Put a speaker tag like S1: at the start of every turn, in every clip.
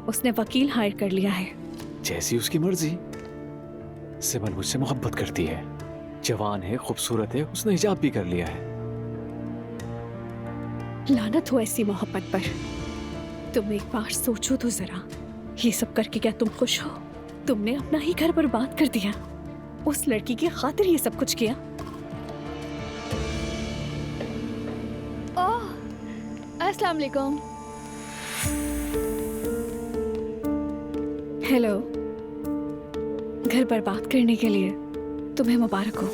S1: उसने वकील हायर कर लिया है।
S2: जैसी उसकी मर्जी। सिमन मुझसे मोहब्बत करती है, जवान है, खूबसूरत है, उसने हिजाब भी कर लिया है।
S1: लानत हो ऐसी मोहब्बत पर। तुम एक बार सोचो तो जरा, ये सब करके क्या तुम खुश हो? तुमने अपना ही घर बर्बाद कर दिया, उस लड़की की खातिर ये सब कुछ किया।
S3: ओह, अस्सलाम वालेकुम।
S1: हेलो। घर बर्बाद करने के लिए तुम्हें मुबारक हो।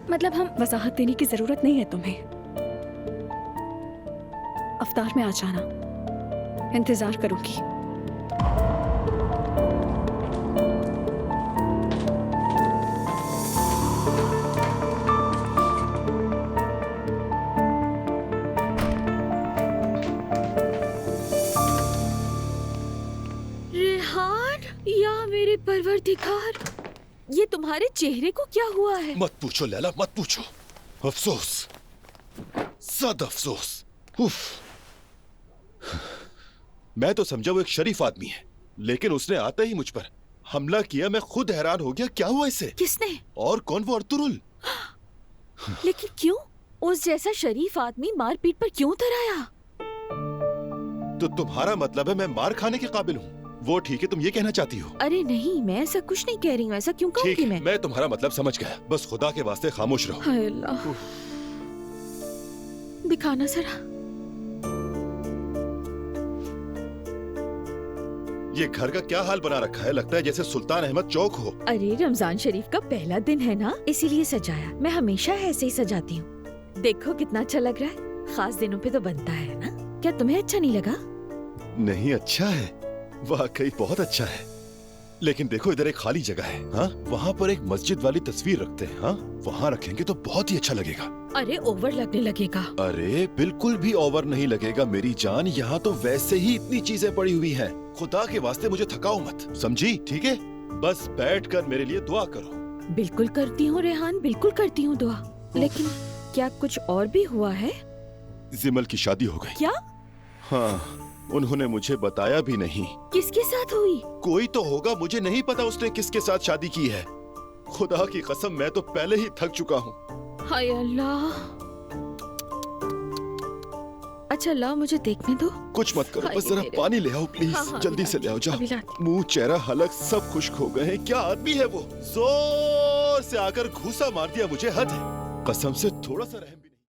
S3: मतलब हम
S1: वजाहत देने की जरूरत नहीं है तुम्हें। अफ्तार में आ जाना, इंतजार करूंगी।
S3: रेहान, या मेरे परवरदिगार, ये तुम्हारे चेहरे को क्या हुआ है?
S4: मत पूछो लैला, मत पूछो। अफसोस, सद अफसोस। उफ। मैं तो समझा वो एक शरीफ आदमी है, लेकिन उसने आते ही मुझ पर हमला किया। मैं खुद हैरान हो गया, क्या हुआ इसे?
S3: किसने?
S4: और कौन वो अर्तुरुल?
S3: लेकिन क्यों? उस जैसा शरीफ आदमी मारपीट पर क्यों उतर आया?
S4: तो तुम्हारा मतलब है मैं मार खाने के काबिल हूँ? वो ठीक है, तुम ये कहना चाहती हो?
S3: अरे नहीं, मैं ऐसा कुछ नहीं कह रही हूँ। ऐसा क्यों कहूँगी
S4: ठीक,
S3: मैं?
S4: मैं तुम्हारा मतलब समझ गया। बस खुदा के वास्ते खामोश रहो।
S3: हाय अल्लाह, दिखाना जरा।
S4: ये घर का क्या हाल बना रखा है? लगता है जैसे सुल्तान अहमद चौक हो।
S3: अरे रमजान शरीफ का पहला दिन है ना, इसीलिए सजाया। मैं हमेशा ऐसे ही सजाती हूँ। देखो कितना अच्छा लग रहा है। खास दिनों पे तो बनता है ना। क्या तुम्हें अच्छा नहीं लगा?
S4: नहीं, अच्छा है, वाकई बहुत अच्छा है। लेकिन देखो, इधर एक खाली जगह है। हाँ, वहाँ पर एक मस्जिद वाली तस्वीर रखते हैं। हाँ, वहाँ रखेंगे तो बहुत ही अच्छा लगेगा।
S3: अरे ओवर लगने लगेगा।
S4: अरे बिल्कुल भी ओवर नहीं लगेगा मेरी जान। यहाँ तो वैसे ही इतनी चीजें पड़ी हुई हैं। खुदा के वास्ते मुझे थकाओ मत, समझी? ठीक है, बस बैठकर मेरे लिए दुआ करो।
S3: बिल्कुल करती हूँ रेहान, बिल्कुल करती हूँ दुआ। लेकिन क्या कुछ और भी हुआ है?
S4: जिमल की शादी हो गई।
S3: क्या?
S4: हाँ, उन्होंने मुझे बताया भी नहीं।
S3: किसके साथ हुई?
S4: कोई तो होगा, मुझे नहीं पता उसने किसके साथ शादी की है। खुदा की कसम, मैं तो पहले ही थक चुका हूँ।
S3: हाय अल्लाह। अच्छा लाओ, मुझे देखने दो।
S4: कुछ मत करो,
S3: हाय
S4: बस जरा
S3: मेरे।
S4: पानी ले आओ प्लीज।
S3: हाँ, हाँ,
S4: जल्दी
S3: अभी
S4: से ले आओ,
S3: लाती हूँ, अभी
S4: जाओ।
S3: लाती
S4: मुंह, चेहरा, हलक सब खुश्क हो गए हैं। क्या आदमी है वो? जोर से आकर घूसा मार दिया मुझे। हद है, कसम से थोड़ा सा रहम भी